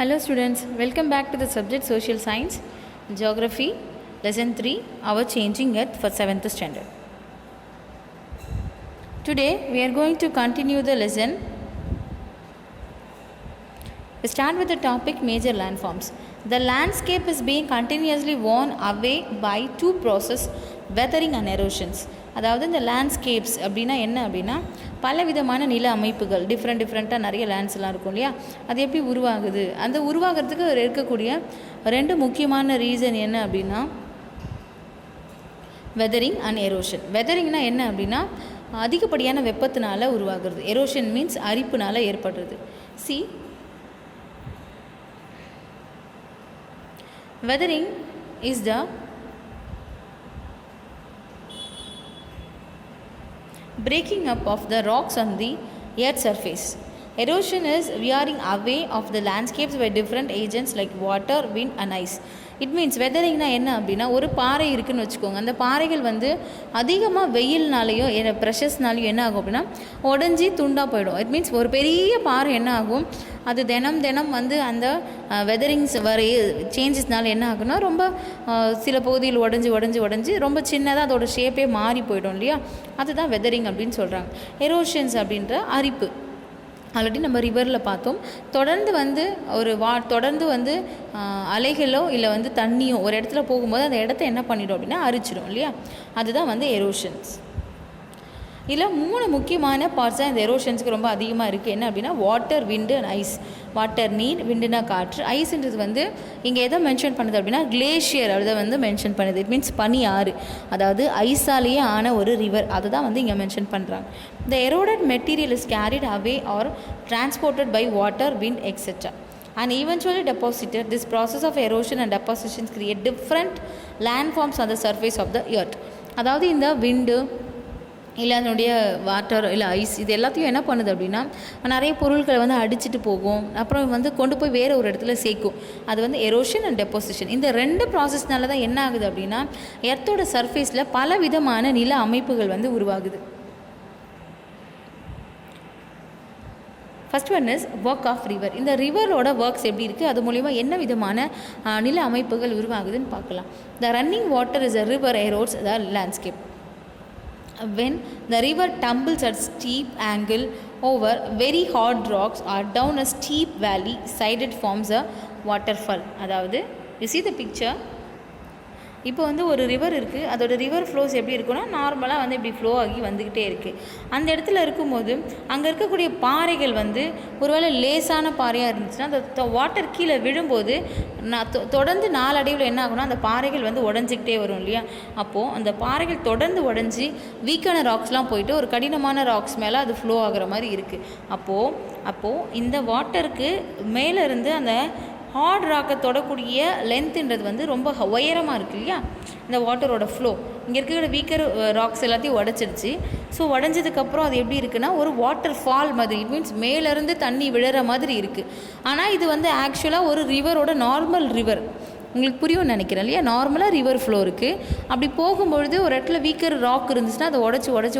Hello students, welcome back to the subject Social Science, Geography, Lesson 3, Our Changing Earth for 7th Standard. Today we are going to continue the lesson. We start with the topic Major Landforms. The landscape is being continuously worn away by two processes, weathering and erosions. அதாவது இந்த landscapes அப்படின்னா என்ன அப்படின்னா பல விதமான நில அமைப்புகள் டிஃப்ரெண்ட்டாக நிறைய லேண்ட்ஸ்லாம் இருக்கும் இல்லையா, அது எப்படி உருவாகுது, அந்த உருவாகிறதுக்கு இருக்கக்கூடிய ரெண்டு முக்கியமான ரீசன் என்ன அப்படின்னா வெதரிங் அண்ட் எரோஷன். வெதரிங்னா என்ன அப்படின்னா அதிகப்படியான வெப்பத்தினால உருவாகிறது. எரோஷன் மீன்ஸ் அரிப்புனால ஏற்படுறது. C weathering is the breaking up of the rocks on the earth's surface. Erosion is wearing away of the landscapes by different agents like water, wind and ice. It means weatheringனா என்ன அப்படின்னா ஒரு பாறை இருக்குதுன்னு வச்சுக்கோங்க, அந்த பாறைகள் அதிகமாக வெயில்னாலேயோ ப்ரெஷர்ஸ்னாலேயோ என்ன ஆகும் அப்படின்னா உடஞ்சி துண்டாக போயிடும். இட் மீன்ஸ் ஒரு பெரிய பாறை என்ன ஆகும், அது தினம் அந்த வெதரிங்ஸ் வர சேஞ்சஸ்னால என்ன ஆகுனா ரொம்ப சில பகுதியில் உடஞ்சி ரொம்ப சின்னதாக அதோட ஷேப்பே மாறி போயிடும் இல்லையா, அதுதான் வெதரிங் அப்படின்னு சொல்கிறாங்க. எரோஷன்ஸ் அப்படின்ற அரிப்பு ஆல்ரெடி நம்ம ரிவரில் பார்த்தோம். தொடர்ந்து அலைகளோ இல்லை தண்ணியோ ஒரு இடத்துல போகும்போது அந்த இடத்த என்ன பண்ணிடும் அப்படின்னா அரிச்சிடும் இல்லையா, அதுதான் எரோஷன்ஸ். இதில் 3 முக்கியமான பார்ட்ஸ் தான் இந்த எரோஷன்ஸுக்கு ரொம்ப அதிகமாக இருக்குது. என்ன அப்படின்னா water, wind and ice. Water நீர், விண்டுனா காற்று, ஐஸ்ன்றது இங்கே எதை மென்ஷன் பண்ணுது அப்படின்னா கிளேஷியர் அதை மென்ஷன் பண்ணுது. இட் மீன்ஸ் பனி ஆறு, அதாவது ஐஸாலேயே ஆன ஒரு ரிவர், அதை தான் இங்கே மென்ஷன் பண்ணுறாங்க. The eroded material is carried away or transported by water, wind etc. and eventually deposited. This process of erosion and depositions create different landforms on the surface of the earth. அதாவது இந்த விண்டு இல்லை அதனுடைய water இல்லை ice இது எல்லாத்தையும் என்ன பண்ணுது அப்படின்னா நிறைய பொருட்களை அடிச்சுட்டு போகும், அப்புறம் கொண்டு போய் வேறு ஒரு இடத்துல சேர்க்கும். அது எரோஷன் அண்ட் டெப்போசிஷன். இந்த 2 ப்ராசஸ்னால தான் என்ன ஆகுது அப்படின்னா எர்த்தோட சர்ஃபேஸில் பல விதமான நில அமைப்புகள் உருவாகுது. First one is work of river. இந்த ரிவரோட ஒர்க்ஸ் எப்படி இருக்குது, அது மூலிமா என்ன விதமான நில அமைப்புகள் உருவாகுதுன்னு பார்க்கலாம். The running water is a river erodes the landscape. When the river tumbles at steep angle over very hard rocks or down a steep valley side, it forms a waterfall. அதாவது you see the picture. இப்போ ஒரு river இருக்குது, அதோட river flows எப்படி இருக்குன்னா நார்மலாக இப்படி flow ஆகி வந்துக்கிட்டே இருக்குது. அந்த இடத்துல இருக்கும்போது அங்கே இருக்கக்கூடிய பாறைகள் ஒருவேளை லேசான பாறையாக இருந்துச்சுன்னா அந்த வாட்டர் கீழே விழும்போது தொடர்ந்து நாளடைவில் என்ன ஆகுனா அந்த பாறைகள் உடஞ்சிக்கிட்டே வரும் இல்லையா. அப்போது அந்த பாறைகள் தொடர்ந்து உடஞ்சி வீக்கான ராக்ஸ்லாம் போயிட்டு ஒரு கடினமான ராக்ஸ் மேலே அது ஃப்ளோ ஆகிற மாதிரி இருக்குது. அப்போது இந்த வாட்டருக்கு மேலே இருந்து அந்த ஹார்ட் ராக்கை தொடக்கூடிய லென்த்துன்றது ரொம்ப உயரமாக இருக்குது இல்லையா. இந்த வாட்டரோட ஃப்ளோ இங்கே இருக்கிற வீக்கர் ராக்ஸ் எல்லாத்தையும் உடச்சிருச்சு. ஸோ உடஞ்சதுக்கப்புறம் அது எப்படி இருக்குன்னா ஒரு வாட்டர் ஃபால் மாதிரி, இட் மீன்ஸ் மேலேருந்து தண்ணி விழுற மாதிரி இருக்குது. ஆனால் இது ஆக்சுவலாக ஒரு ரிவரோட நார்மல் ரிவர், உங்களுக்கு புரியும்னு நினைக்கிறேன் இல்லையா. நார்மலாக ரிவர் ஃப்ளோ இருக்குது, அப்படி போகும்பொழுது ஒரு இடத்துல வீக்கர் ராக் இருந்துச்சுன்னா அதை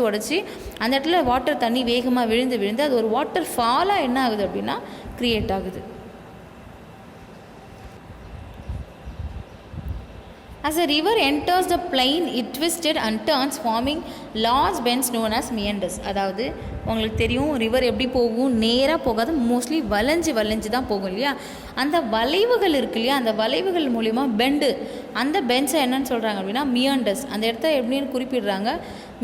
உடச்சி அந்த இடத்துல வாட்டர் தண்ணி வேகமாக விழுந்து அது ஒரு வாட்டர் ஃபாலாக என்ன ஆகுது அப்படின்னா க்ரியேட் ஆகுது. As a river enters the plain, it twisted and turns, forming large bends known as meanders. அதாவது உங்களுக்கு தெரியும் ரிவர் எப்படி போகும், நேராக போகாது, மோஸ்ட்லி வளைஞ்சு தான் போகும் இல்லையா. அந்த வளைவுகள் இருக்கு இல்லையா, அந்த வளைவுகள் மூலிமா பெண்டு, அந்த பென்ஸை என்னன்னு சொல்கிறாங்க அப்படின்னா மியாண்டர்ஸ். அந்த இடத்த எப்படின்னு குறிப்பிடுறாங்க,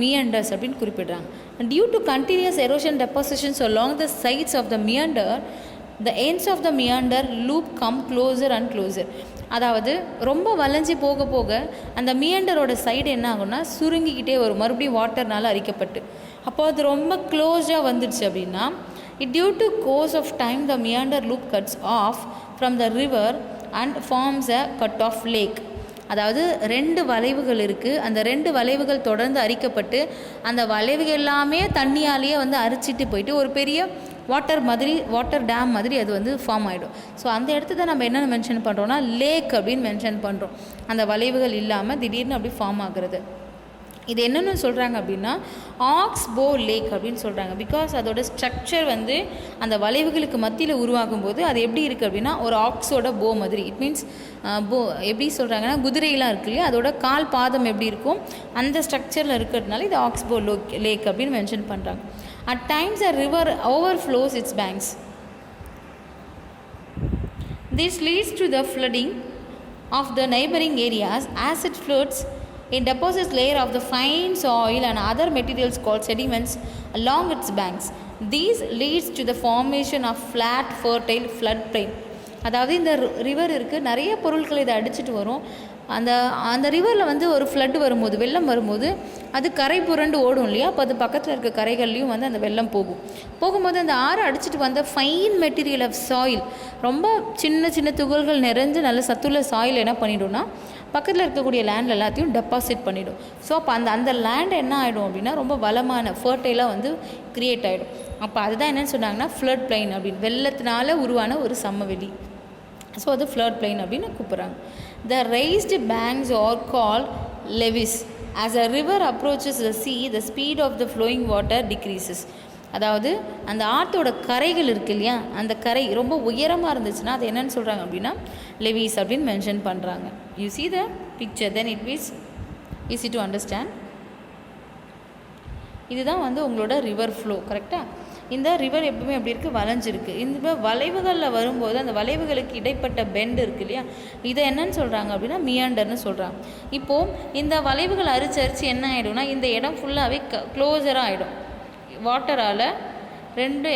மியாண்டர்ஸ் அப்படின்னு குறிப்பிடுறாங்க. Due to continuous erosion depositions along the sides of the meander, the ends of the meander loop come closer and closer. அதாவது ரொம்ப வளைஞ்சி போக அந்த மியண்டரோட சைடு என்ன ஆகும்னா சுருங்கிக்கிட்டே வரும், மறுபடியும் வாட்டர்னால அரிக்கப்பட்டு. அப்போது அது ரொம்ப க்ளோஸாக வந்துடுச்சு அப்படின்னா it due to course of time the meander loop cuts off from the river and forms a cut off lake. அதாவது 2 வளைவுகள் இருக்குது, அந்த 2 வளைவுகள் தொடர்ந்து அரிக்கப்பட்டு அந்த வளைவுகள் எல்லாமே தண்ணியாலேயே அரிச்சிட்டு போயிட்டு ஒரு பெரிய வாட்டர் டேம் மாதிரி அது ஃபார்ம் ஆகிடும். ஸோ அந்த இடத்த தான் நம்ம என்ன மென்ஷன் பண்ணுறோன்னா லேக் அப்படின்னு மென்ஷன் பண்ணுறோம். அந்த வளைவுகள் இல்லாமல் திடீர்னு அப்படி ஃபார்ம் ஆகுறது. இது என்னென்னு சொல்கிறாங்க அப்படின்னா ஆக்ஸ்போ லேக் அப்படின்னு சொல்கிறாங்க. பிகாஸ் அதோட ஸ்ட்ரக்சர் வந்து அந்த வளைவுகளுக்கு மத்தியில் உருவாகும் போது அது எப்படி இருக்குது அப்படின்னா ஒரு ஆக்ஸோட போ மாதிரி. இட் மீன்ஸ் போ எப்படி சொல்கிறாங்கன்னா குதிரையெலாம் இருக்கு இல்லையா, அதோட கால் பாதம் எப்படி இருக்கும் அந்த ஸ்ட்ரக்சரில் இருக்கிறதுனால இது ஆக்ஸ்போ லேக் அப்படின்னு மென்ஷன் பண்ணுறாங்க. At times a river overflows it's banks. This leads to the flooding of the neighboring areas as it floods. It deposits layer of the fine soil and other materials called sediments along its banks. These leads to the formation of flat fertile floodplain. அதாவது இந்த river இருக்குது, நிறைய பொருட்கள் இதை அடிச்சுட்டு வரும். அந்த ரிவரில் வந்து ஒரு ஃப்ளட் வரும்போது, வெள்ளம் வரும்போது அது கரை புரண்டு ஓடும் இல்லையா, அப்போ அது பக்கத்தில் இருக்க கரைகள்லையும் வந்து அந்த வெள்ளம் போகும்போது அந்த ஆறு அடிச்சுட்டு வந்த ஃபைன் மெட்டீரியல் ஆஃப் சாயில், ரொம்ப சின்ன சின்ன துகள்கள் நிறைஞ்சு நல்ல சத்துள்ள சாயில் என்ன பண்ணிவிடும்னா பக்கத்தில் இருக்கக்கூடிய லேண்ட் எல்லாத்தையும் டெபாசிட் பண்ணிவிடும். ஸோ அப்போ அந்த லேண்ட் என்ன ஆகிடும் அப்படின்னா ரொம்ப வளமான ஃபர்டைலாக வந்து க்ரியேட் ஆகிடும். அப்போ அதுதான் என்னென்னு சொன்னாங்கன்னா ஃப்ளட் பிளைன் அப்படின்னு, வெள்ளத்தினால உருவான ஒரு சமவெளி. ஸோ அது ஃப்ளட் பிளைன் அப்படின்னு கூப்பிட்றாங்க. The raised banks are called levees. As a river approaches the sea, the speed of the flowing water decreases. அதாவது அந்த ஆற்றோட கரைகள் இருக்கு இல்லையா, அந்த கரை ரொம்ப உயரமாக இருந்துச்சுன்னா அது என்னென்னு சொல்கிறாங்க அப்படின்னா லெவீஸ் அப்படின்னு மென்ஷன் பண்ணுறாங்க. You see the picture, then it is easy to understand. இதுதான் வந்து உங்களோட ரிவர் ஃப்ளோ. கரெக்டாக இந்த ரிவர் எப்பவுமே எப்படி இருக்குது, வளைஞ்சிருக்கு. இந்த வளைவுகளில் வரும்போது அந்த வளைவுகளுக்கு இடைப்பட்ட பெண்டு இருக்குது இல்லையா, இதை என்னன்னு சொல்கிறாங்க அப்படின்னா மியாண்டர்னு சொல்கிறாங்க. இப்போது இந்த வளைவுகள் அரிச்சு என்ன ஆகிடும்னா இந்த இடம் ஃபுல்லாகவே க்ளோஸராக ஆகிடும். வாட்டரால்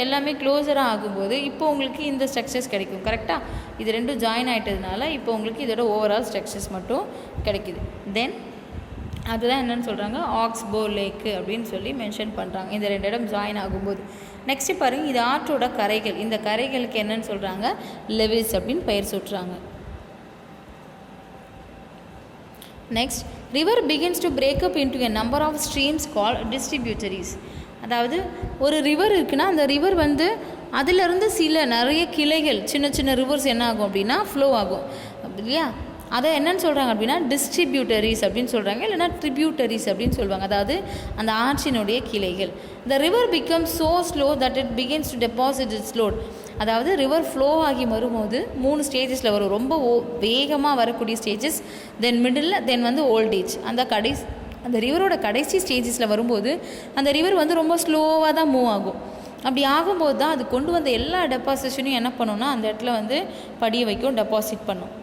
எல்லாமே க்ளோஸராக ஆகும்போது இப்போ உங்களுக்கு இந்த ஸ்ட்ரக்சர்ஸ் கிடைக்கும். கரெக்டாக இது ரெண்டும் ஜாயின் ஆகிட்டதுனால இப்போ உங்களுக்கு இதோட ஓவரால் ஸ்ட்ரக்சர்ஸ் மட்டும் கிடைக்குது. தென் அதுதான் என்னென்னு சொல்கிறாங்க ஆக்ஸ்போ லேக்கு அப்படின்னு சொல்லி மென்ஷன் பண்ணுறாங்க இந்த ரெண்டு இடம் ஜாயின் ஆகும்போது. நெக்ஸ்ட்டு பாருங்கள், இது ஆற்றோட கரைகள். இந்த கரைகளுக்கு என்னன்னு சொல்கிறாங்க லெவிஸ் அப்படின்னு பெயர் சொல்கிறாங்க. Next, river begins to break up into a number of streams call distributaries. அதாவது ஒரு ரிவர் இருக்குன்னா அந்த ரிவர் வந்து அதிலிருந்து நிறைய கிளைகள் சின்ன சின்ன ரிவர்ஸ் என்ன ஆகும் அப்படின்னா ஃப்ளோ ஆகும் இல்லையா, அதை என்னென்னு சொல்கிறாங்க அப்படின்னா டிஸ்ட்ரிபியூட்டரிஸ் அப்படின்னு சொல்கிறாங்க, இல்லைனா ட்ரிபியூட்டரிஸ் அப்படின்னு சொல்லுவாங்க. அதாவது அந்த ஆற்றினுடைய கிளைகள். The river become so slow that it begins to deposit it's load. அதாவது ரிவர் ஃப்ளோ ஆகி வரும்போது 3 ஸ்டேஜஸில் வரும். ரொம்ப வேகமாக வரக்கூடிய ஸ்டேஜஸ், தென் மிடில், தென் வந்து ஓல்டேஜ். அந்த ரிவரோட கடைசி ஸ்டேஜஸில் வரும்போது அந்த ரிவர் வந்து ரொம்ப ஸ்லோவாக தான் மூவ் ஆகும். அப்படி ஆகும்போது தான் அது கொண்டு வந்த எல்லா டெபாசிஷனையும் என்ன பண்ணுன்னா அந்த இடத்துல வந்து படிய வைக்கும், டெபாசிட் பண்ணும்.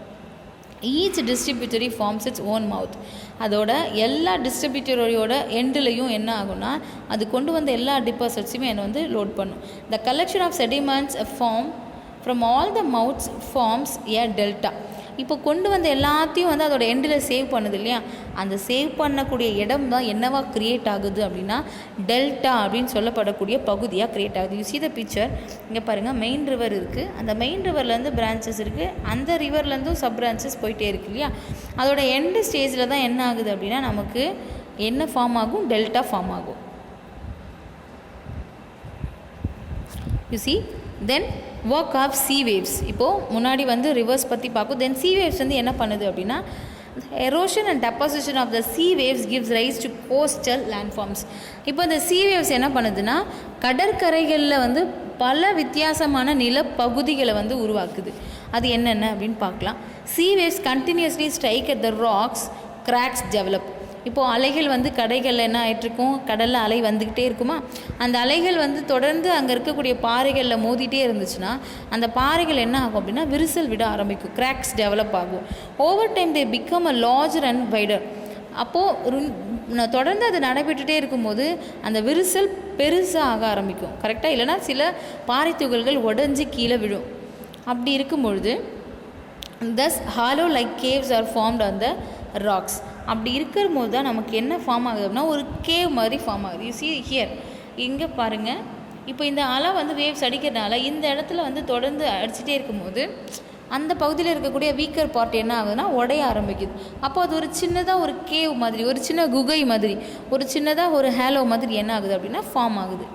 ஈச் டிஸ்ட்ரிபியூட்டரி ஃபார்ம்ஸ் இட்ஸ் ஓன் மவுத். அதோட எல்லா டிஸ்ட்ரிபியூட்டரியோட எண்டுலையும் என்ன ஆகும்னா அது கொண்டு வந்த எல்லா டெபாசிட்ஸுமே என்ன வந்து லோட் பண்ணும். The collection of sediments form from all the mouths forms a delta. இப்போ கொண்டு வந்த எல்லாத்தையும் வந்து அதோட எண்டில் சேவ் பண்ணுது இல்லையா, அந்த சேவ் பண்ணக்கூடிய இடம் தான் என்னவா க்ரியேட் ஆகுது அப்படின்னா டெல்டா அப்படின்னு சொல்லப்படக்கூடிய பகுதியாக க்ரியேட் ஆகுது. யூ see the picture, இங்கே பாருங்கள் மெயின் ரிவர் இருக்குது, அந்த மெயின் ரிவர்லேருந்து பிரான்ச்சஸ் இருக்குது, அந்த ரிவர்லேருந்தும் சப் பிரான்ச்சஸ் போயிட்டே இருக்குது இல்லையா, அதோட எண்டு ஸ்டேஜில் தான் என்ன ஆகுது அப்படின்னா நமக்கு என்ன ஃபார்ம் ஆகும், டெல்டா ஃபார்ம் ஆகும். You see, then work of sea waves. இப்போது முன்னாடி வந்து ரிவர்ஸ் பற்றி பார்க்கும். தென் சீ வேவ்ஸ் வந்து என்ன பண்ணுது அப்படின்னா erosion and deposition of the sea waves gives rise to coastal landforms. இப்போ இந்த சீ வேவ்ஸ் என்ன பண்ணுதுன்னா கடற்கரைகளில் வந்து பல வித்தியாசமான நிலப்பகுதிகளை வந்து உருவாக்குது. அது என்னென்ன அப்படின்னு பார்க்கலாம். Sea waves continuously strike at the rocks, cracks develop. இப்போது அலைகள் வந்து கடைகளில் என்ன ஆகிட்ருக்கும், கடலில் அலை வந்துக்கிட்டே இருக்குமா, அந்த அலைகள் வந்து தொடர்ந்து அங்கே இருக்கக்கூடிய பாறைகளில் மோதிட்டே இருந்துச்சுன்னா அந்த பாறைகள் என்ன ஆகும் அப்படின்னா விரிசல் விட ஆரம்பிக்கும், கிராக்ஸ் டெவலப் ஆகும். Over time they become a larger and wider. அப்போது தொடர்ந்து அது நடைபெற்றுட்டே இருக்கும்போது அந்த விரிசல் பெருசாக ஆக ஆரம்பிக்கும். கரெக்டாக, இல்லைனா சில பாறை துகள்கள் உடஞ்சி கீழே விழும். அப்படி இருக்கும்பொழுது thus hollow like caves are formed on the rocks. அப்படி இருக்கிற போது தான் நமக்கு என்ன ஃபார்ம் ஆகுது அப்படின்னா ஒரு கேவ் மாதிரி ஃபார்ம் ஆகுது. யூ see here, இங்கே பாருங்கள், இப்போ இந்த அலை வந்து வேவ்ஸ் அடிக்கிறதுனால இந்த இடத்துல வந்து தொடர்ந்து அடிச்சுட்டே இருக்கும்போது அந்த பகுதியில் இருக்கக்கூடிய வீக்கர் பார்ட் என்ன ஆகுதுன்னா உடைய ஆரம்பிக்குது. அப்போ அது ஒரு சின்னதாக ஒரு கேவ் மாதிரி, ஒரு சின்ன குகை மாதிரி, ஒரு சின்னதாக ஒரு ஹேலோ மாதிரி என்ன ஆகுது அப்படின்னா ஃபார்ம் ஆகுது.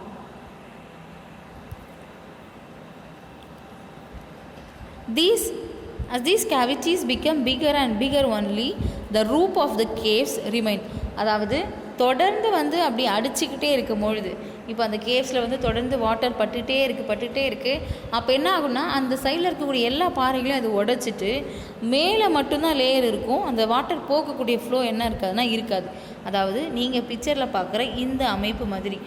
As these cavities become bigger and bigger only, the roof of the caves remain. அதாவது தொடர்ந்து வந்து அப்படி அடிச்சுக்கிட்டே இருக்கும் பொழுது, இப்போ அந்த கேவ்ஸில் வந்து தொடர்ந்து வாட்டர் பட்டுகிட்டே இருக்குது. அப்போ என்ன ஆகும்னா அந்த சைடில் இருக்கக்கூடிய எல்லா பாறைகளையும் அது உடைச்சிட்டு மேலே மட்டும்தான் லேயர் இருக்கும். அந்த வாட்டர் போகக்கூடிய ஃப்ளோ என்ன இருக்காதுன்னா இருக்காது. அதாவது நீங்கள் பிக்சரில் பார்க்குற இந்த அமைப்பு மாதிரி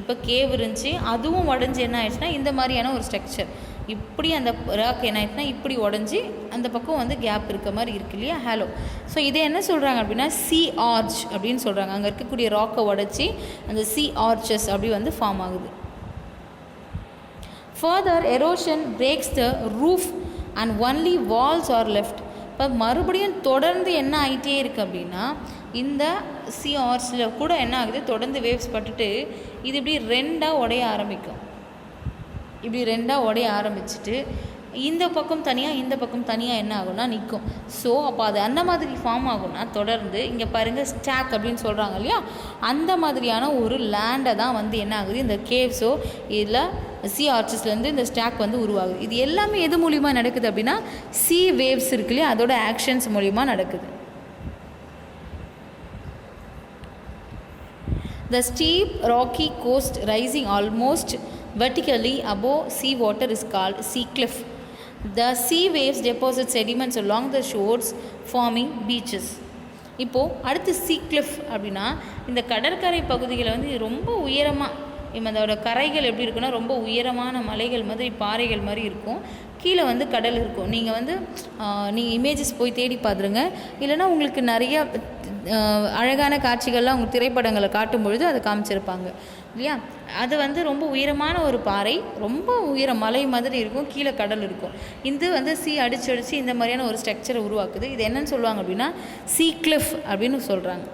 இப்போ கேவ் இருந்துச்சு, அதுவும் உடஞ்சி என்ன ஆயிடுச்சுன்னா இந்த மாதிரியான ஒரு ஸ்ட்ரக்சர். இப்படி அந்த ராக் என்ன ஆயிடுச்சுன்னா இப்படி உடஞ்சி அந்த பக்கம் வந்து கேப் இருக்க மாதிரி இருக்கு இல்லையா, ஹேலோ. ஸோ இதை என்ன சொல்கிறாங்க அப்படின்னா சி ஆர்ச் அப்படின்னு சொல்கிறாங்க. அங்கே இருக்கக்கூடிய ராக்கை உடச்சி அந்த சி ஆர்ச்சஸ் அப்படி வந்து ஃபார்ம் ஆகுது. Further erosion breaks the roof and only walls are left. இப்போ மறுபடியும் தொடர்ந்து என்ன ஆகிட்டே இருக்குது அப்படின்னா இந்த சி ஆர்ச்சில் கூட என்ன ஆகுது, தொடர்ந்து வேவ்ஸ் பட்டுட்டு இது இப்படி ரெண்டாக உடைய ஆரம்பிக்கும். இப்படி ரெண்டாக உடைய ஆரம்பிச்சுட்டு இந்த பக்கம் தனியாக இந்த பக்கம் தனியாக என்ன ஆகும்னா நிற்கும். ஸோ அப்போ அது அந்த மாதிரி ஃபார்ம் ஆகும்னா தொடர்ந்து இங்கே பாருங்கள் ஸ்டாக் அப்படின்னு சொல்கிறாங்க இல்லையா, அந்த மாதிரியான ஒரு லேண்டை தான் வந்து என்ன ஆகுது இந்த கேவ்ஸோ இதில் சி ஆர்ச்சஸ்லேருந்து இந்த ஸ்டாக் வந்து உருவாகுது. இது எல்லாமே எது மூலிமா நடக்குது அப்படின்னா சி வேவ்ஸ் இருக்கு இல்லையா, அதோட ஆக்ஷன்ஸ் மூலிமா நடக்குது. The steep rocky coast rising almost vertically above sea water is called sea cliff. The sea waves deposit sediments along the shores forming beaches. இப்போது அடுத்து sea cliff அப்படின்னா இந்த கடற்கரை பகுதிகளை வந்து ரொம்ப உயரமாக அதோட கரைகள் எப்படி இருக்குன்னா ரொம்ப உயரமான மலைகள் மாதிரி பாறைகள் மாதிரி இருக்கும். கீழே வந்து கடல் இருக்கும். நீங்கள் வந்து நீங்கள் இமேஜஸ் போய் தேடி பார்த்துருங்க. இல்லைனா உங்களுக்கு நிறைய அழகான காட்சிகள்லாம் அவங்க திரைப்படங்களை காட்டும் பொழுது அதை காமிச்சிருப்பாங்க இல்லையா. அது வந்து ரொம்ப உயரமான ஒரு பாறை, ரொம்ப உயர மலை மாதிரி இருக்கும், கீழே கடல் இருக்கும். இது வந்து சி அடிச்சு இந்த மாதிரியான ஒரு ஸ்ட்ரக்சரை உருவாக்குது. இது என்னன்னு சொல்லுவாங்க அப்படின்னா சீ கிளிஃப் அப்படின்னு சொல்கிறாங்க.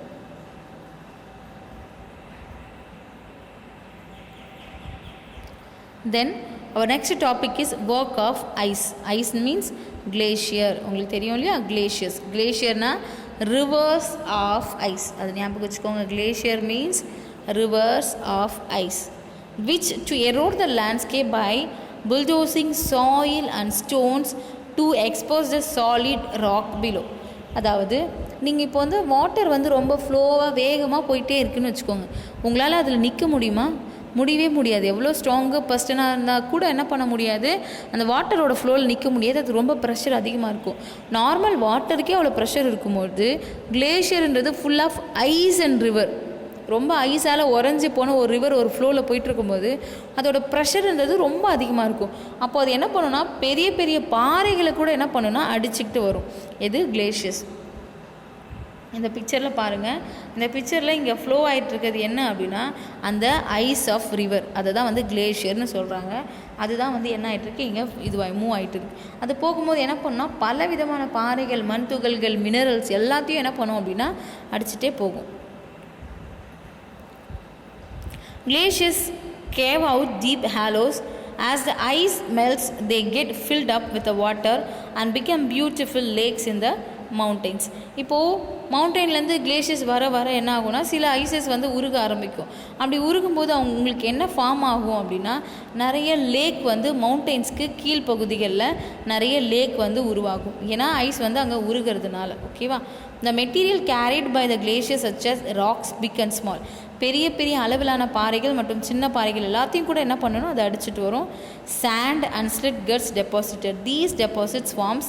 Then our next topic is work of ice. Ice means glacier. உங்களுக்கு தெரியும் இல்லையா, கிளேஷியர்ஸ். கிளேஷியர்னா ரிவர்ஸ் ஆஃப் ஐஸ். அது ஞாபகம் வச்சுக்கோங்க. Glacier means rivers of ice which do erode the landscape by bulldozing soil and stones to expose the solid rock below. அதாவது நீங்கள் இப்போ வந்து வாட்டர் வந்து ரொம்ப ஃப்ளோவாக வேகமாக போயிட்டே இருக்குதுன்னு வச்சுக்கோங்க. உங்களால் அதில் நிற்க முடியுமா? முடியவே முடியாது. எவ்வளோ ஸ்ட்ராங்காக பர்சனாக இருந்தால் கூட என்ன பண்ண முடியாது, அந்த வாட்டரோட ஃப்ளோவில் நிற்க முடியாது. அது ரொம்ப ப்ரெஷர் அதிகமாக இருக்கும். நார்மல் வாட்டருக்கே அவ்வளோ ப்ரெஷர் இருக்கும்போது கிளேஷியர்ன்றது full of ice and river, ரொம்ப ஐஸால் உறைஞ்சி போன ஒரு ரிவர் ஒரு ஃப்ளோவில் போயிட்டுருக்கும்போது அதோட ப்ரெஷர்ன்றது ரொம்ப அதிகமாக இருக்கும். அப்போ அது என்ன பண்ணுன்னா பெரிய பெரிய பாறைகளை கூட என்ன பண்ணுன்னா அடிச்சுக்கிட்டு வரும். எது? கிளேஷியர்ஸ். இந்த பிக்சரில் பாருங்கள். இந்த பிக்சரில் இங்கே ஃப்ளோ ஆகிட்டுருக்கிறது என்ன அப்படின்னா அந்த ஐஸ் ஆஃப் ரிவர், அதை தான் வந்து கிளேஷியர்னு சொல்கிறாங்க. அதுதான் வந்து என்ன ஆகிட்டுருக்கு, இங்கே இதுவாக மூவ் ஆகிட்டுருக்கு. அது போகும்போது என்ன பண்ணால் பல விதமான பாறைகள், மண் துகள்கள், மினரல்ஸ் எல்லாத்தையும் என்ன பண்ணும் அப்படின்னா அடிச்சுட்டே போகும். Glaciers cave out deep hollows. As the ice melts, they get filled up with the water and become beautiful lakes in the mountains. இப்போது மவுண்டெயின்லேருந்து கிளேஷியர்ஸ் வர என்ன ஆகும்னா சில ஐசஸ் வந்து உருக ஆரம்பிக்கும். அப்படி உருகும்போது உங்களுக்கு என்ன ஃபார்ம் ஆகும் அப்படின்னா நிறைய லேக் வந்து மவுண்டெயின்ஸ்க்கு கீழ்ப்பகுதிகளில் நிறைய லேக் வந்து உருவாகும். ஏன்னா ஐஸ் வந்து அங்கே உருகிறதுனால. ஓகேவா? The material carried by the glaciers such as rocks big and small, பெரிய பெரிய அளவிலான பாறைகள் மற்றும் சின்ன பாறைகள் எல்லாத்தையும் கூட என்ன பண்ணணும், அதை அடிச்சுட்டு வரும். Sand and slit gets deposited. These deposits forms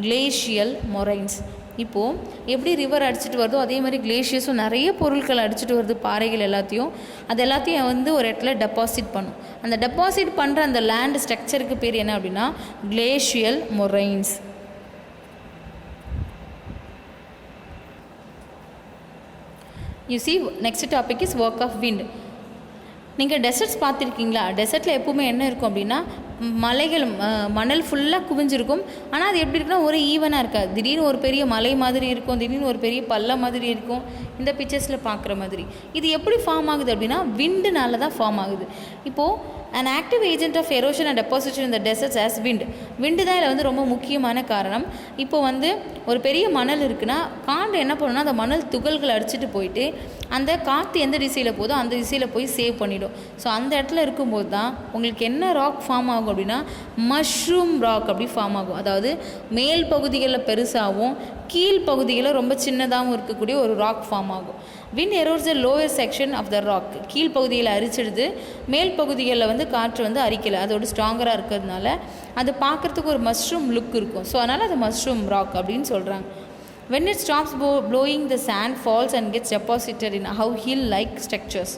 glacial moraines. இப்போது எப்படி ரிவர் அடிச்சுட்டு வருதோ அதே மாதிரி கிளேஷியர்ஸும் நிறைய பொருட்கள் அடிச்சுட்டு வருது, பாறைகள் எல்லாத்தையும். அது எல்லாத்தையும் வந்து ஒரு இடத்துல டெபாசிட் பண்ணும். அந்த டெபாசிட் பண்ணுற அந்த லேண்ட் ஸ்ட்ரக்சருக்கு பேர் என்ன அப்படின்னா glacial moraines. You see, next topic is work of wind. நீங்கள் டெசர்ட்ஸ் பார்த்துருக்கீங்களா? டெசர்ட்டில் எப்போவுமே என்ன இருக்கும் அப்படின்னா மலைகள், மணல் ஃபுல்லாக குவிஞ்சிருக்கும். ஆனால் அது எப்படி இருக்குன்னா ஒரு ஈவனாக இருக்காது. திடீர்னு ஒரு பெரிய மலை மாதிரி இருக்கும், திடீர்னு ஒரு பெரிய பள்ளம் மாதிரி இருக்கும். இந்த பிக்சர்ஸில் பார்க்குற மாதிரி இது எப்படி ஃபார்ம் ஆகுது அப்படின்னா விண்டுனால தான் ஃபார்ம் ஆகுது. இப்போது an active agent of erosion and deposition in the deserts as wind. விண்டு தான் இதில் வந்து ரொம்ப முக்கியமான காரணம். இப்போ வந்து ஒரு பெரிய மணல் இருக்குன்னா காண்டு என்ன பண்ணுன்னா அந்த மணல் துகள்களை அடிச்சுட்டு போயிட்டு அந்த காற்று எந்த திசையில் போதோ அந்த திசையில் போய் சேவ் பண்ணிடும். ஸோ அந்த இடத்துல இருக்கும்போது தான் உங்களுக்கு என்ன ராக் ஃபார்ம் ஆகும் அப்படின்னா மஷ்ரூம் ராக் அப்படி ஃபார்ம் ஆகும். அதாவது மேல் பகுதிகளில் பெருசாகவும் கீழ் பகுதியில் ரொம்ப சின்னதாகவும் இருக்கக்கூடிய ஒரு ராக் ஃபார்ம் ஆகும். Wind erodes the lower section of the rock. கீழ் பகுதியில் அரிச்சிடுது, மேல் பகுதிகளில் வந்து காற்று வந்து அரிக்கலை, அதோட ஸ்ட்ராங்கராக இருக்கிறதுனால அது பார்க்குறதுக்கு ஒரு மஷ்ரூம் லுக் இருக்கும். ஸோ அதனால் அது மஷ்ரூம் ராக் அப்படின்னு சொல்கிறாங்க. when it stops blowing, the sand falls and gets deposited in how hill-like structures.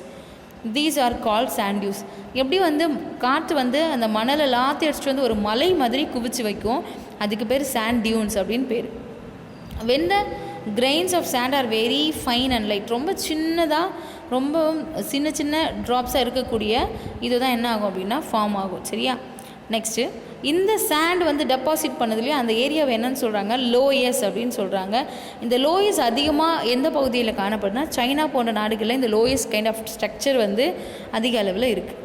These are called sand dunes. எப்படி வந்து காற்று வந்து அந்த மணலை எல்லாத்தையும் அடிச்சுட்டு வந்து ஒரு மலை மாதிரி குவிச்சு வைக்கும், அதுக்கு பேர் sand dunes அப்படின்னு பேர். when the grains of sand are very fine and light, ரொம்ப சின்னதாக ரொம்ப சின்ன சின்ன ட்ராப்ஸாக இருக்கக்கூடிய இதுதான் என்ன ஆகும் அப்படின்னா ஃபார்ம் ஆகும். சரியா? நெக்ஸ்ட்டு இந்த சாண்ட் வந்து டெபாசிட் பண்ணதுலேயே அந்த ஏரியாவை என்னன்னு சொல்கிறாங்க, லோயஸ் அப்படின்னு சொல்கிறாங்க. இந்த லோயஸ் அதிகமாக எந்த பகுதியில் காணப்படுதுன்னா சைனா போன்ற நாடுகளில் இந்த லோயஸ் கைண்ட் ஆஃப் ஸ்ட்ரக்சர் வந்து அதிக அளவில் இருக்குது.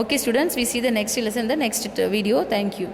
Okay students, we see the next lesson in the next video. Thank you.